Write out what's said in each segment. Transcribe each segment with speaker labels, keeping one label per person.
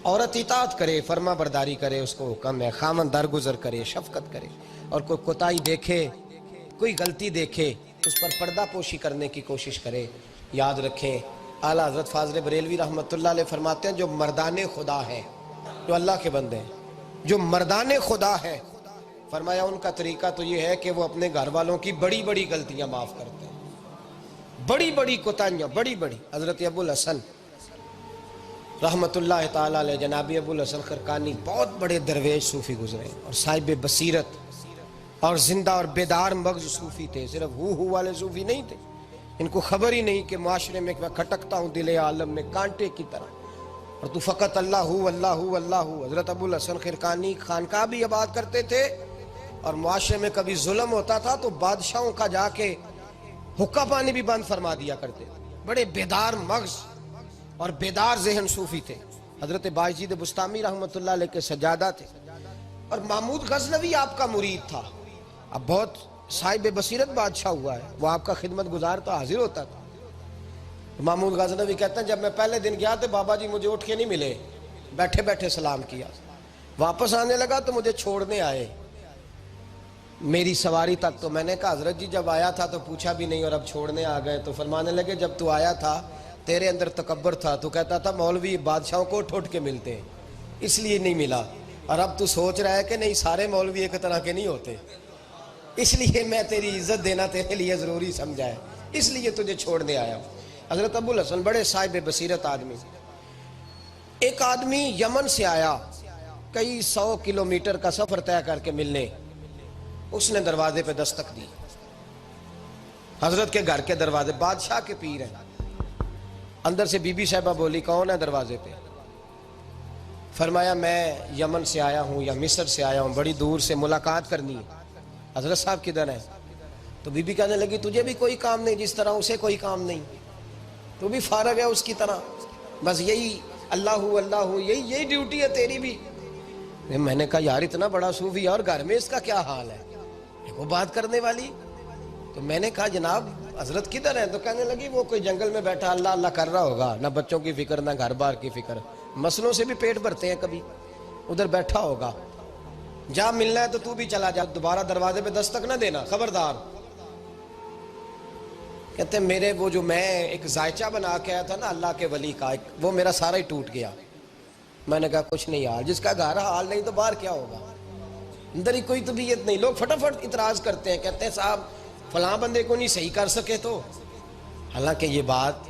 Speaker 1: عورت اطاعت کرے، فرما برداری کرے، اس کو حکم ہے، خامن درگزر کرے، شفقت کرے، اور کوئی کوتاہی دیکھے، کوئی غلطی دیکھے اس پر پردہ پوشی کرنے کی کوشش کرے۔ یاد رکھیں اعلیٰ حضرت فاضل بریلوی رحمۃ اللہ علیہ فرماتے ہیں جو مردان خدا ہے، جو اللہ کے بندے ہیں، جو مردان خدا ہے، فرمایا ان کا طریقہ تو یہ ہے کہ وہ اپنے گھر والوں کی بڑی بڑی غلطیاں معاف کرتے ہیں، بڑی بڑی کوتاہیاں، بڑی بڑی۔ حضرت ابو الحسن رحمۃ اللہ تعالیٰ علیہ، جناب ابو الحسن خرقانی بہت بڑے درویش صوفی گزرے اور صاحب بصیرت اور زندہ اور بیدار مغز صوفی تھے، صرف ہو والے صوفی نہیں تھے۔ ان کو خبر ہی نہیں کہ معاشرے میں میں کھٹکتا ہوں دل عالم میں کانٹے کی طرح، اور تو فقط اللہ ہو اللہ ہو اللہ ہو۔ حضرت ابو الحسن خرقانی خانقاہ بھی آباد کرتے تھے، اور معاشرے میں کبھی ظلم ہوتا تھا تو بادشاہوں کا جا کے حقہ پانی بھی بند فرما دیا کرتے تھے۔ بڑے بیدار مغز اور بیدار ذہن صوفی تھے۔ حضرت باجید بستامی رحمۃ اللہ علیہ کے سجادہ تھے، اور محمود غزنوی آپ کا مرید تھا۔ اب بہت صاحب بصیرت بادشاہ ہوا ہے، وہ آپ کا خدمت گزار تو حاضر ہوتا تھا۔ محمود غزنوی کہتے ہیں جب میں پہلے دن گیا تو بابا جی مجھے اٹھ کے نہیں ملے، بیٹھے بیٹھے سلام کیا، واپس آنے لگا تو مجھے چھوڑنے آئے میری سواری تک، تو میں نے کہا حضرت جی جب آیا تھا تو پوچھا بھی نہیں اور اب چھوڑنے آ گئے؟ تو فرمانے لگے جب تو آیا تھا تیرے اندر تکبر تھا، تو کہتا تھا مولوی بادشاہوں کو اٹھ اٹھ کے ملتے ہیں اس لیے نہیں ملا، اور اب تو سوچ رہا ہے کہ نہیں سارے مولوی ایک طرح کے نہیں ہوتے، اس لیے میں تیری عزت دینا تیرے لیے ضروری سمجھا ہے، اس لیے تجھے چھوڑنے آیا ہوں۔ حضرت ابو الحسن بڑے صاحب بصیرت آدمی۔ ایک آدمی یمن سے آیا کئی 100 کلومیٹر کا سفر طے کر کے ملنے، اس نے دروازے پہ دستک دی، حضرت کے گھر کے دروازے، بادشاہ کے پیر ہیں۔ اندر سے بی بی صاحبہ بولی کون ہے دروازے پہ؟ فرمایا میں یمن سے آیا ہوں یا مصر سے آیا ہوں، بڑی دور سے ملاقات کرنی ہے۔ حضرت صاحب کدھر ہیں؟ تو بی بی کہنے لگی تجھے بھی کوئی کام نہیں جس طرح اسے کوئی کام نہیں، تو بھی فارغ ہے اس کی طرح، بس یہی اللہ ہو اللہ ہو، یہی ڈیوٹی ہے تیری بھی۔ میں نے کہا یار اتنا بڑا صوفی اور گھر میں اس کا کیا حال ہے، وہ بات کرنے والی؟ تو میں نے کہا جناب حضرت کدھر ہیں؟ تو کہنے لگی وہ کوئی جنگل میں بیٹھا اللہ اللہ کر رہا ہوگا، نہ بچوں کی فکر نہ گھر بار کی فکر، مسئلوں سے بھی پیٹ بھرتے ہیں کبھی، ادھر بیٹھا ہوگا، جا ملنا ہے تو بھی چلا جا، دوبارہ دروازے پہ دستک نہ دینا خبردار۔ کہتے ہیں میرے وہ جو میں ایک ذائچہ بنا کے آیا تھا نا اللہ کے ولی کا، وہ میرا سارا ہی ٹوٹ گیا۔ میں نے کہا کچھ نہیں یار، جس کا گھر حال نہیں تو باہر کیا ہوگا، اندر ہی کوئی طبیعت نہیں۔ لوگ فٹافٹ اعتراض کرتے ہیں، کہتے ہیں صاحب فلاں بندے کو نہیں صحیح کر سکے تو، حالانکہ یہ بات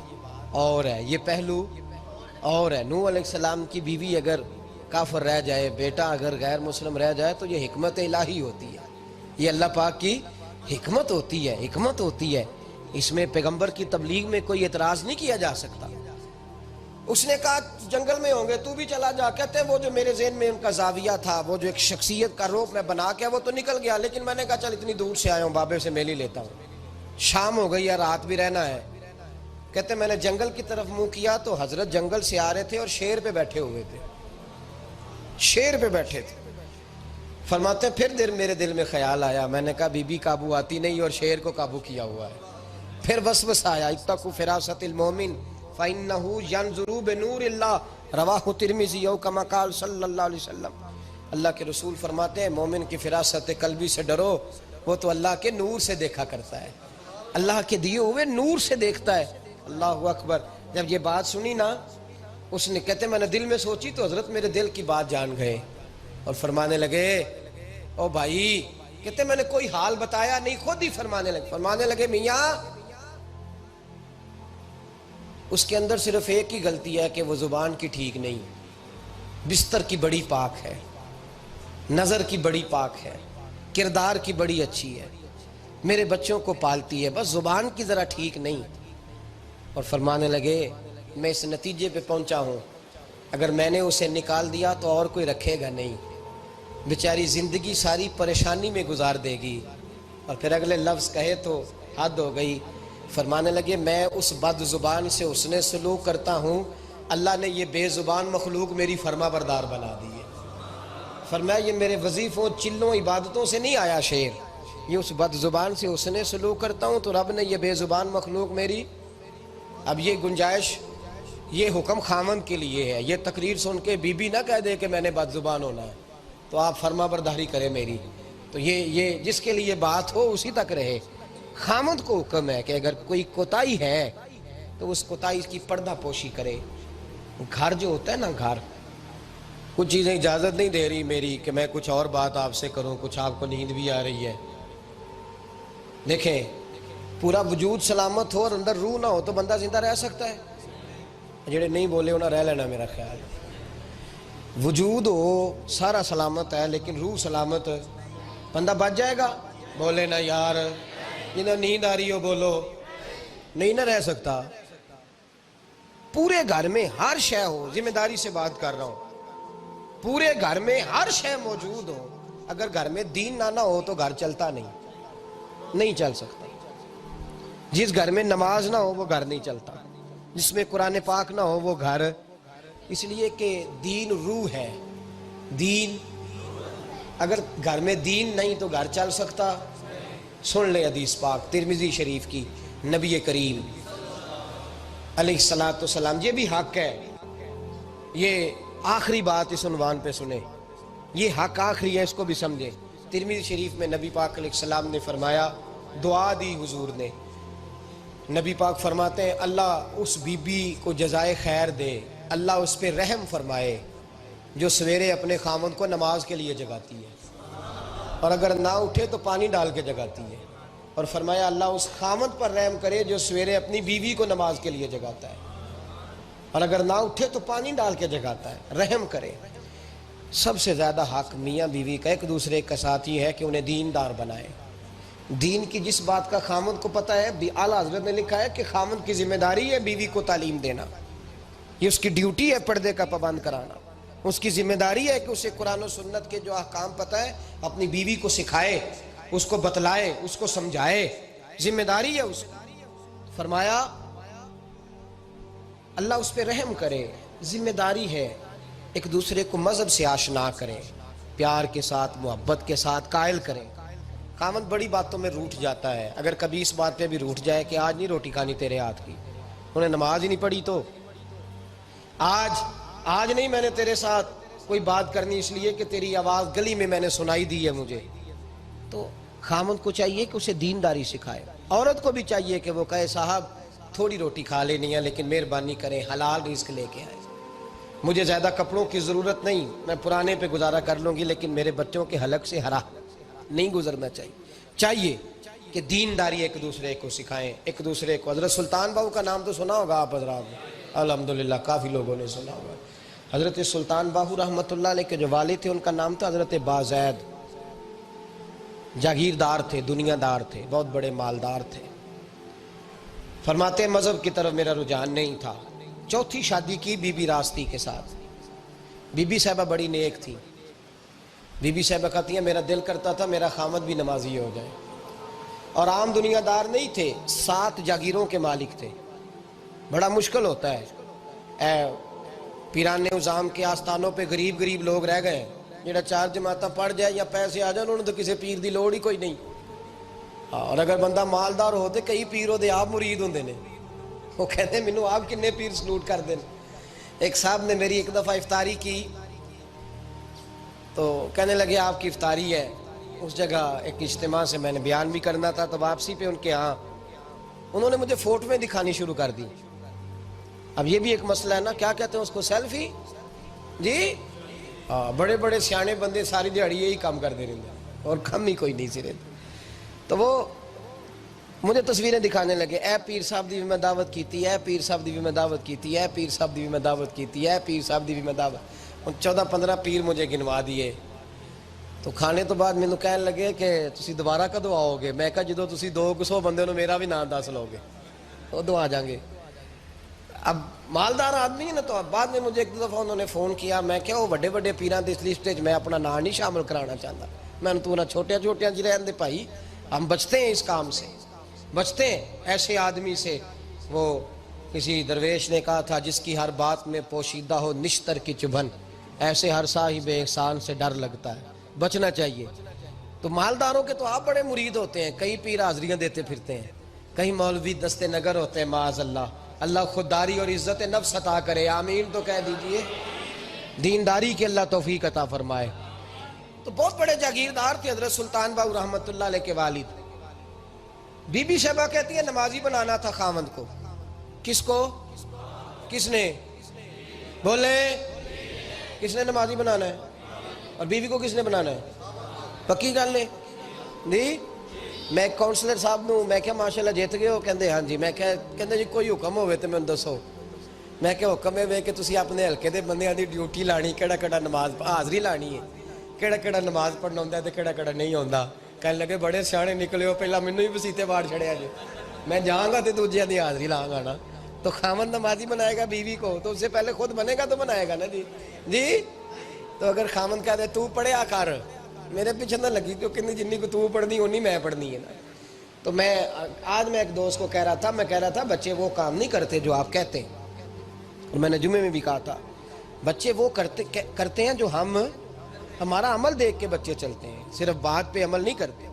Speaker 1: اور ہے، یہ پہلو اور ہے۔ نوح علیہ السلام کی بیوی اگر کافر رہ جائے، بیٹا اگر غیر مسلم رہ جائے تو یہ حکمت الہی ہوتی ہے، یہ اللہ پاک کی حکمت ہوتی ہے، حکمت ہوتی ہے۔ اس میں پیغمبر کی تبلیغ میں کوئی اعتراض نہیں کیا جا سکتا۔ اس نے کہا جنگل میں ہوں گے تو بھی چلا جا۔ کہتے ہیں وہ جو میرے ذہن میں ان کا زاویہ تھا، وہ جو ایک شخصیت کا روپ میں بنا کے وہ تو نکل گیا، لیکن میں نے کہا چل اتنی دور سے آیا ہوں بابے سے میل ہی لیتا ہوں، شام ہو گئی ہے رات بھی رہنا ہے۔ کہتے ہیں میں نے جنگل کی طرف منہ کیا تو حضرت جنگل سے آ رہے تھے اور شیر پہ بیٹھے ہوئے تھے، شیر پہ بیٹھے تھے۔ فرماتے ہیں پھر میرے دل میں خیال آیا، میں نے کہا بی بی قابو آتی نہیں اور شیر کو قابو کیا ہوا ہے۔ پھر وسوسہ آیا اتقوا فراست المومن فإنہ ینظر بنور اللہ، رواہ ترمذی او کما قال صلی اللہ علیہ وسلم۔ اللہ کے رسول فرماتے ہیں مومن کی فراست قلبی سے ڈرو، وہ تو اللہ کے نور سے دیکھا کرتا ہے، اللہ کے دیے ہوئے نور سے دیکھتا ہے۔ اللہ اکبر۔ جب یہ بات سنی نا اس نے، کہتے میں نے دل میں سوچی تو حضرت میرے دل کی بات جان گئے اور فرمانے لگے او بھائی، کہتے میں نے کوئی حال بتایا نہیں، خود ہی فرمانے لگے میاں اس کے اندر صرف ایک ہی غلطی ہے کہ وہ زبان کی ٹھیک نہیں، بستر کی بڑی پاک ہے، نظر کی بڑی پاک ہے، کردار کی بڑی اچھی ہے، میرے بچوں کو پالتی ہے، بس زبان کی ذرا ٹھیک نہیں۔ اور فرمانے لگے میں اس نتیجے پہ پہنچا ہوں اگر میں نے اسے نکال دیا تو اور کوئی رکھے گا نہیں، بیچاری زندگی ساری پریشانی میں گزار دے گی، اور پھر اگلے لفظ کہے تو حد ہو گئی۔ فرمانے لگے میں اس بد زبان سے اس نے سلوک کرتا ہوں، اللہ نے یہ بے زبان مخلوق میری فرما بردار بنا دی ہے۔ فرمایا یہ میرے وظیفوں چلوں عبادتوں سے نہیں آیا شعر، یہ اس بد زبان سے اس نے سلوک کرتا ہوں تو رب نے یہ بے زبان مخلوق میری، اب یہ گنجائش یہ حکم خامن کے لیے ہے. یہ تقریر سن کے بی بی نہ کہہ دے کہ میں نے بد زبان ہونا ہے تو آپ فرما برداری کریں میری. تو یہ جس کے لیے بات ہو اسی تک رہے. خامد کو حکم ہے کہ اگر کوئی کوتاہی ہے تو اس کوتاہی کی پردہ پوشی کرے. گھر جو ہوتا ہے نا، گھر کچھ چیزیں اجازت نہیں دے رہی میری کہ میں کچھ اور بات آپ سے کروں، کچھ آپ کو نیند بھی آ رہی ہے. دیکھیں، پورا وجود سلامت ہو اور اندر روح نہ ہو تو بندہ زندہ رہ سکتا ہے؟ جڑے نہیں بولے انہیں رہ لینا میرا خیال. وجود ہو سارا سلامت ہے لیکن روح سلامت، بندہ بچ جائے گا؟ بولے نا یار. جنہیں نیند آ رہی ہو بولو. نہیں نہ رہ سکتا. پورے گھر میں ہر شے ہو، ذمہ داری سے بات کر رہا ہوں، پورے گھر میں ہر شے موجود ہو، اگر گھر میں دین نہ ہو تو گھر چلتا نہیں چل سکتا. جس گھر میں نماز نہ ہو وہ گھر نہیں چلتا، جس میں قرآن پاک نہ ہو وہ گھر. اس لیے کہ دین روح ہے. دین، اگر گھر میں دین نہیں تو گھر چل سکتا؟ سن لے حدیث پاک ترمذی شریف کی، نبی کریم علیہ الصلوۃ والسلام. یہ بھی حق ہے. یہ آخری بات اس عنوان پہ سنیں، یہ حق آخری ہے، اس کو بھی سمجھیں. ترمذی شریف میں نبی پاک علیہ السلام نے فرمایا، دعا دی حضور نے. نبی پاک فرماتے ہیں اللہ اس بی بی کو جزائے خیر دے، اللہ اس پہ رحم فرمائے جو سویرے اپنے خامد کو نماز کے لیے جگاتی ہے اور اگر نہ اٹھے تو پانی ڈال کے جگاتی ہے. اور فرمایا اللہ اس خامد پر رحم کرے جو سویرے اپنی بیوی کو نماز کے لیے جگاتا ہے اور اگر نہ اٹھے تو پانی ڈال کے جگاتا ہے. رحم کرے. سب سے زیادہ حق میاں بیوی کا ایک دوسرے کے ساتھ یہ ہے کہ انہیں دیندار بنائے. دین کی جس بات کا خامد کو پتہ ہے، اعلیٰ حضرت نے لکھا ہے کہ خامد کی ذمہ داری ہے بیوی کو تعلیم دینا. یہ اس کی ڈیوٹی ہے پردے کا پابند کرانا. اس کی ذمہ داری ہے کہ اسے قرآن و سنت کے جو احکام پتہ ہے اپنی بیوی کو سکھائے، اس کو بتلائے، اس کو سمجھائے. ذمہ داری ہے اس کی. فرمایا اللہ اس پہ رحم کرے. ذمہ داری ہے ایک دوسرے کو مذہب سے آشنا کریں، پیار کے ساتھ، محبت کے ساتھ قائل کریں. خامد بڑی باتوں میں روٹھ جاتا ہے. اگر کبھی اس بات پہ بھی روٹھ جائے کہ آج نہیں روٹی کھانی تیرے ہاتھ کی، انہیں نماز ہی نہیں پڑھی تو آج نہیں میں نے تیرے ساتھ کوئی بات کرنی اس لیے کہ تیری آواز گلی میں میں نے سنائی دی ہے مجھے. تو خامد کو چاہیے کہ اسے دینداری سکھائے. عورت کو بھی چاہیے کہ وہ کہے صاحب تھوڑی روٹی کھا لینی ہے لیکن مہربانی کریں حلال رزق لے کے آئے. مجھے زیادہ کپڑوں کی ضرورت نہیں، میں پرانے پہ گزارا کر لوں گی لیکن میرے بچوں کے حلق سے ہرا نہیں گزرنا چاہیے کہ دینداری ایک دوسرے کو سکھائیں. ایک دوسرے کو، حضرت سلطان باہو کا نام تو سنا ہوگا آپ حضرات نے، الحمدللہ کافی لوگوں نے سنا ہوگا. حضرت سلطان باہو رحمۃ اللہ علیہ کے جو والد تھے ان کا نام تھا حضرت بازید. جاگیردار تھے، دنیا دار تھے، بہت بڑے مالدار تھے. فرماتے مذہب کی طرف میرا رجحان نہیں تھا. چوتھی شادی کی بی بی راستی کے ساتھ. بی بی صاحبہ بڑی نیک تھی. بی بی صاحبہ کہتی ہیں میرا دل کرتا تھا میرا خامد بھی نمازی ہو جائے. اور عام دنیا دار نہیں تھے، 7 جاگیروں کے مالک تھے. بڑا مشکل ہوتا ہے. پیران نظام کے آستانوں پہ غریب لوگ رہ گئے، جڑا 4 جماعتیں پڑھ جائے یا پیسے آ جائیں انہوں نے تو کسی پیر دی لوڑ ہی کوئی نہیں. اور اگر بندہ مالدار ہو تو کئی پیر ہوتے آپ مرید ہوندے نے، وہ کہتے ہیں مینوں آپ کنے پیر سلوٹ کر دیں. ایک صاحب نے میری ایک دفعہ افطاری کی تو کہنے لگے آپ کی افطاری ہے. اس جگہ ایک اجتماع سے میں نے بیان بھی کرنا تھا تو واپسی پہ ان کے ہاں انہوں نے مجھے فوٹویں دکھانی شروع کر دی. اب یہ بھی ایک مسئلہ ہے نا، کیا کہتے ہیں اس کو، سیلفی. جی بڑے بڑے سیانے بندے ساری دیہڑی یہی کام کر دے رہے ہیں اور کم ہی کوئی نہیں سرے. تو وہ مجھے تصویریں دکھانے لگے، اے پیر صاحب دی بھی میں دعوت کیتی، اے پیر صاحب دی بھی میں دعوت کیتی، اے پیر صاحب دی بھی میں دعوت کیتی، اے پیر صاحب دی بھی میں دعوت. 14-15 پیر مجھے گنوا دیے. تو کھانے تو بعد مینوں کہنے لگے کہ تسی دوبارہ کدو آؤ گے. میں کہا جدو تسی 200 بندے نو میرا بھی نام دس لو گے ادو آ جائیں گے. اب مالدار آدمی ہے نا. تو اب بعد میں مجھے ایک دفعہ انہوں نے فون کیا. میں کہا وہ بڑے بڑے پیران دی اس لسٹ میں اپنا نام نہیں شامل کرانا چاہتا. میں نے تو نہ چھوٹیاں جی رہن دے بھائی، ہم بچتے ہیں اس کام سے، بچتے ہیں ایسے آدمی سے. وہ کسی درویش نے کہا تھا جس کی ہر بات میں پوشیدہ ہو نشتر کی چبھن، ایسے ہر صاحب احسان سے ڈر لگتا ہے. بچنا چاہیے. تو مالداروں کے تو آپ بڑے مرید ہوتے ہیں، کئی پیر حاضریاں دیتے پھرتے ہیں، کہیں مولوی دستے نگر ہوتے ہیں معاذ اللہ. اللہ خودداری اور عزت نفس عطا کرے، آمین تو کہہ دیجئے، دینداری کی اللہ توفیق عطا فرمائے۔ تو بہت بڑے جاگیردار تھے حضرت سلطان باہو رحمت اللہ علیہ کے والد۔ بی بی شیبہ کہتی ہے نمازی بنانا تھا خاوند کو۔ کس کو؟ کس نے؟ بولے، کس نے نمازی بنانا ہے؟ اور بیوی کو کس نے بنانا ہے؟ پکی گل نے جی؟ میں کونسلر صاحب نوں میں کہا ماشاءاللہ جیت گئے ہو؟ کہندے ہاں جی۔ میں کہندے جی کوئی حکم ہوئے تو میں دسو۔ میں کہ حکم ہے کہ تسی اپنے حلقے دے بندیاں دی ڈیوٹی لانی، کیڑا کیڑا نماز حاضری لانی ہے، کیڑا کیڑا نماز پڑھنا ہوندا ہے تے کیڑا کیڑا نہیں ہوندا۔ کہنے لگے بڑے سیانے نکلے ہو، پہلا مینوں ہی وسیتے واڑ چھڑیا جی، میں جاؤں گا تے دوجیاں دی حاضری لاں گا نا۔ تو خاوند نمازی بنائے گا بیوی کو تو اس سے پہلے خود بنے گا تو بنائے گا نا جی۔ جی تو اگر خاوند کہہ دے تو پڑھیا کر، میرے پیچھے نہ لگی تو کتنی جنی کو تو پڑھنی ہونی میں پڑھنی ہے نا۔ تو میں آج میں ایک دوست کو کہہ رہا تھا، میں کہہ رہا تھا بچے وہ کام نہیں کرتے جو آپ کہتے ہیں، اور میں نے جمعے میں بھی کہا تھا بچے وہ کرتے ہیں جو ہمارا عمل دیکھ کے بچے چلتے ہیں، صرف بات پہ عمل نہیں کرتے۔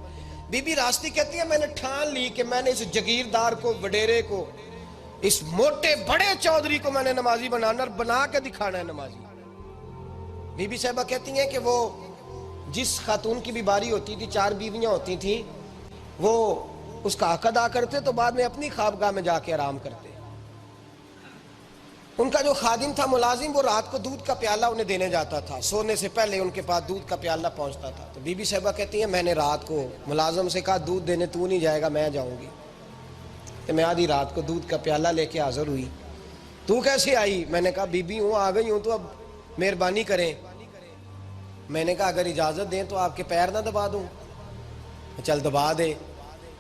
Speaker 1: بی بی راستی کہتی ہے میں نے ٹھان لی کہ میں نے اس جگیردار کو، وڈیرے کو، اس موٹے بڑے چودھری کو میں نے نمازی بنانا اور بنا کے دکھانا ہے نمازی۔ بی بی صاحبہ کہتی ہیں کہ وہ جس خاتون کی بھی باری ہوتی تھی، 4 بیویاں ہوتی تھیں، وہ اس کا حق ادا کرتے تو بعد میں اپنی خوابگاہ میں جا کے آرام کرتے۔ ان کا جو خادم تھا ملازم، وہ رات کو دودھ کا پیالہ انہیں دینے جاتا تھا، سونے سے پہلے ان کے پاس دودھ کا پیالہ پہنچتا تھا۔ تو بی بی صاحبہ کہتی ہیں میں نے رات کو ملازم سے کہا دودھ دینے تو نہیں جائے گا، میں جاؤں گی۔ تو میں آدھی رات کو دودھ کا پیالہ لے کے حاضر ہوئی۔ تو کیسے آئی؟ میں نے کہا بی بی ہوں، آ گئی ہوں، تو اب مہربانی کریں۔ میں نے کہا اگر اجازت دیں تو آپ کے پیر نہ دبا دوں؟ چل دبا دے۔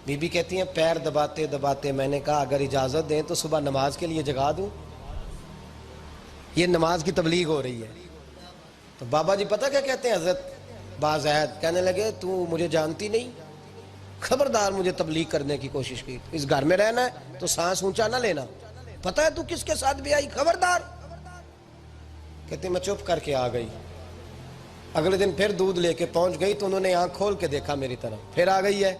Speaker 1: بی بی کہتی ہیں پیر دباتے دباتے میں نے کہا اگر اجازت دیں تو صبح نماز کے لیے جگا دوں؟ یہ نماز کی تبلیغ ہو رہی ہے۔ تو بابا جی پتہ کیا کہتے ہیں حضرت بازید؟ کہنے لگے تو مجھے جانتی نہیں، خبردار مجھے تبلیغ کرنے کی کوشش کی، اس گھر میں رہنا ہے تو سانس اونچا نہ لینا، پتہ ہے تو کس کے ساتھ بھی آئی، خبردار۔ کہتے میں چپ کر کے آ گئی۔ اگلے دن پھر دودھ لے کے پہنچ گئی تو انہوں نے آنکھ کھول کے دیکھا میری طرف، پھر آ گئی ہے۔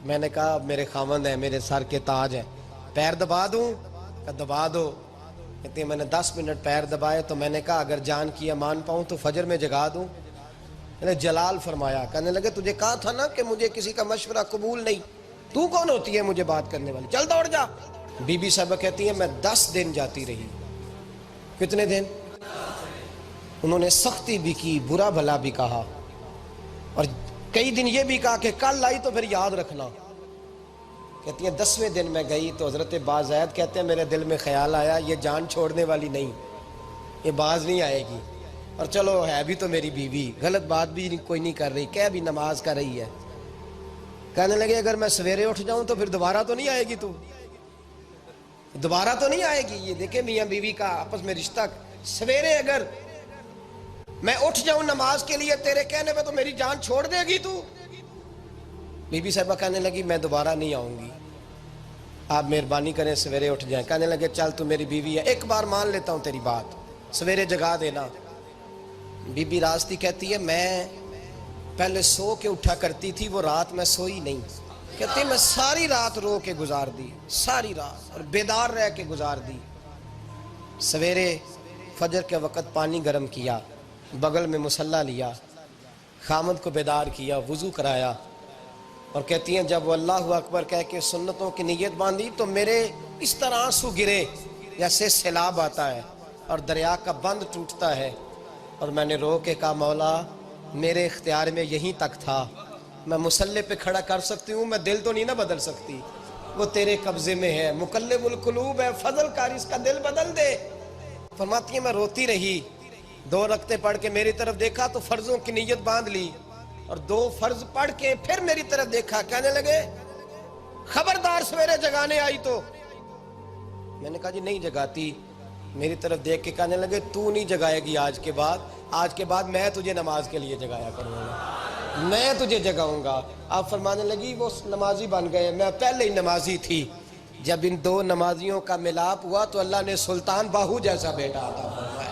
Speaker 1: میں نے کہا میرے خاوند ہیں، میرے سر کے تاج ہیں، پیر دبا دوں؟ کہ دبا دو۔ کہتے ہیں میں نے 10 منٹ پیر دبائے تو میں نے کہا اگر جان کی امان پاؤں تو فجر میں جگا دوں؟ میں نے جلال فرمایا۔ کہنے لگے تجھے کہا تھا نا کہ مجھے کسی کا مشورہ قبول نہیں، تو کون ہوتی ہے مجھے بات کرنے والی، چل دوڑ جا۔ بی بی صاحبہ کہتی ہیں میں 10 دن جاتی رہی۔ کتنے دن؟ انہوں نے سختی بھی کی، برا بھلا بھی کہا، اور کئی دن یہ بھی کہا کہ کل آئی تو پھر یاد رکھنا۔ کہتی ہیں 10ویں دن میں گئی تو حضرت بازید کہتے ہیں میرے دل میں خیال آیا یہ جان چھوڑنے والی نہیں، یہ باز نہیں آئے گی، اور چلو ہے بھی تو میری بیوی، غلط بات بھی کوئی نہیں کر رہی، کہہ بھی نماز کر رہی ہے۔ کہنے لگے اگر میں سویرے اٹھ جاؤں تو پھر دوبارہ تو نہیں آئے گی، تو دوبارہ تو نہیں آئے گی۔ یہ دیکھیں میاں بیوی کا آپس میں رشتہ، سویرے اگر میں اٹھ جاؤں نماز کے لیے تیرے کہنے پہ تو میری جان چھوڑ دے گی تو؟ بی بی صاحبہ کہنے لگی میں دوبارہ نہیں آؤں گی، آپ مہربانی کریں سویرے اٹھ جائیں۔ کہنے لگے چل تو میری بیوی ہے، ایک بار مان لیتا ہوں تیری بات، سویرے جگا دینا۔ بی بی راستی کہتی ہے میں پہلے سو کے اٹھا کرتی تھی، وہ رات میں سوئی نہیں، کہتی ہے میں ساری رات رو کے گزار دی، ساری رات، اور بیدار رہ کے گزار دی۔ سویرے فجر کے وقت پانی گرم کیا، بغل میں مصلی لیا، خامد کو بیدار کیا، وضو کرایا، اور کہتی ہیں جب وہ اللہ اکبر کہہ کے سنتوں کی نیت باندھی تو میرے اس طرح آنسو گرے جیسے سیلاب آتا ہے اور دریا کا بند ٹوٹتا ہے، اور میں نے رو کے کہا مولا میرے اختیار میں یہیں تک تھا، میں مصلی پہ کھڑا کر سکتی ہوں، میں دل تو نہیں نہ بدل سکتی، وہ تیرے قبضے میں ہے، مقلب القلوب ہے، فضل کار اس کا دل بدل دے۔ فرماتی ہیں میں روتی رہی، 2 رکعتیں پڑھ کے میری طرف دیکھا تو فرضوں کی نیت باندھ لی، اور 2 فرض پڑھ کے پھر میری طرف دیکھا، کہنے لگے خبردار سویرے جگانے آئی تو؟ میں نے کہا جی نہیں جگاتی۔ میری طرف دیکھ کے کہنے لگے تو نہیں جگائے گی آج کے بعد میں تجھے نماز کے لیے جگایا کروں گا، میں تجھے جگاؤں گا۔ آپ فرمانے لگی وہ نمازی بن گئے، میں پہلے ہی نمازی تھی۔ جب ان 2 نمازیوں کا ملاپ ہوا تو اللہ نے سلطان باہو جیسا بیٹا عطا فرمایا،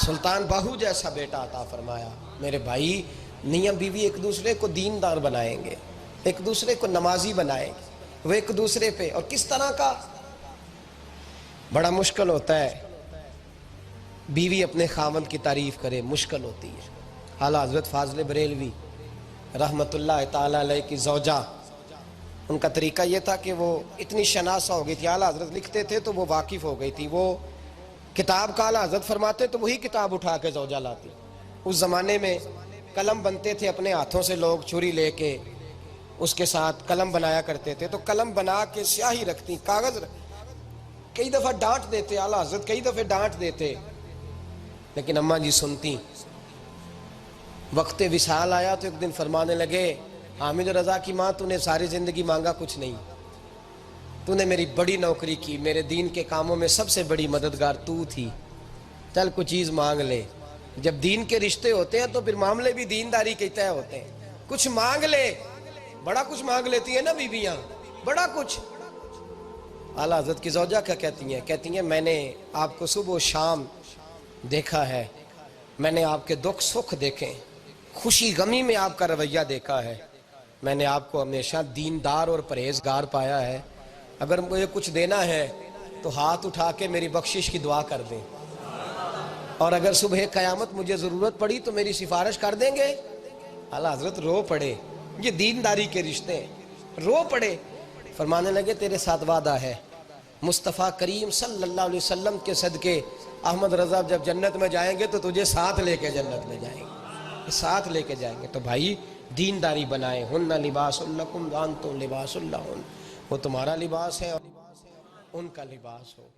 Speaker 1: سلطان باہو جیسا بیٹا عطا فرمایا۔ میرے بھائی میاں بیوی ایک دوسرے کو دیندار بنائیں گے، ایک دوسرے کو نمازی بنائیں گے، وہ ایک دوسرے پہ، اور کس طرح کا بڑا مشکل ہوتا ہے بیوی اپنے خاوند کی تعریف کرے، مشکل ہوتی ہے۔ اعلیٰ حضرت فاضل بریلوی رحمۃ اللہ تعالیٰ علیہ کی زوجہ، ان کا طریقہ یہ تھا کہ وہ اتنی شناسہ ہو گئی تھی، اعلیٰ حضرت لکھتے تھے تو وہ واقف ہو گئی تھی، وہ کتاب کا اعلیٰ حضرت فرماتے تو وہی کتاب اٹھا کے زوجہ لاتی۔ اس زمانے میں قلم بنتے تھے اپنے ہاتھوں سے، لوگ چھری لے کے اس کے ساتھ قلم بنایا کرتے تھے، تو قلم بنا کے سیاہی رکھتی، کاغذ کئی دفعہ ڈانٹ دیتے اعلیٰ حضرت، کئی دفعہ ڈانٹ دیتے، لیکن اماں جی سنتی۔ وقت وصال آیا تو ایک دن فرمانے لگے، حامد رضا کی ماں، تو نے ساری زندگی مانگا کچھ نہیں، تو نے میری بڑی نوکری کی، میرے دین کے کاموں میں سب سے بڑی مددگار تو تھی، چل کچھ چیز مانگ لے۔ جب دین کے رشتے ہوتے ہیں تو پھر معاملے بھی دینداری کے طے ہوتے ہیں، کچھ مانگ لے۔ بڑا کچھ مانگ لیتی ہیں نا بیویاں، بڑا کچھ۔ اعلیٰ حضرت کی زوجہ کیا کہتی ہیں میں نے آپ کو صبح و شام دیکھا ہے، میں نے آپ کے دکھ سکھ دیکھے، خوشی غمی میں آپ کا رویہ دیکھا ہے، میں نے آپ کو ہمیشہ دیندار اور پرہیزگار پایا ہے، اگر مجھے کچھ دینا ہے تو ہاتھ اٹھا کے میری بخشش کی دعا کر دیں، اور اگر صبح قیامت مجھے ضرورت پڑی تو میری سفارش کر دیں گے۔ اعلیٰ حضرت رو پڑے، یہ دینداری کے رشتے ہیں، رو پڑے، فرمانے لگے تیرے ساتھ وعدہ ہے، مصطفیٰ کریم صلی اللہ علیہ وسلم کے صدقے احمد رضا جب جنت میں جائیں گے تو تجھے ساتھ لے کے جنت میں جائیں گے، ساتھ لے کے جائیں گے۔ تو بھائی دینداری بنائیں، ہن لباس لکم وانتم لباس لہن، وہ تمہارا لباس ہے اور ان کا لباس ہو۔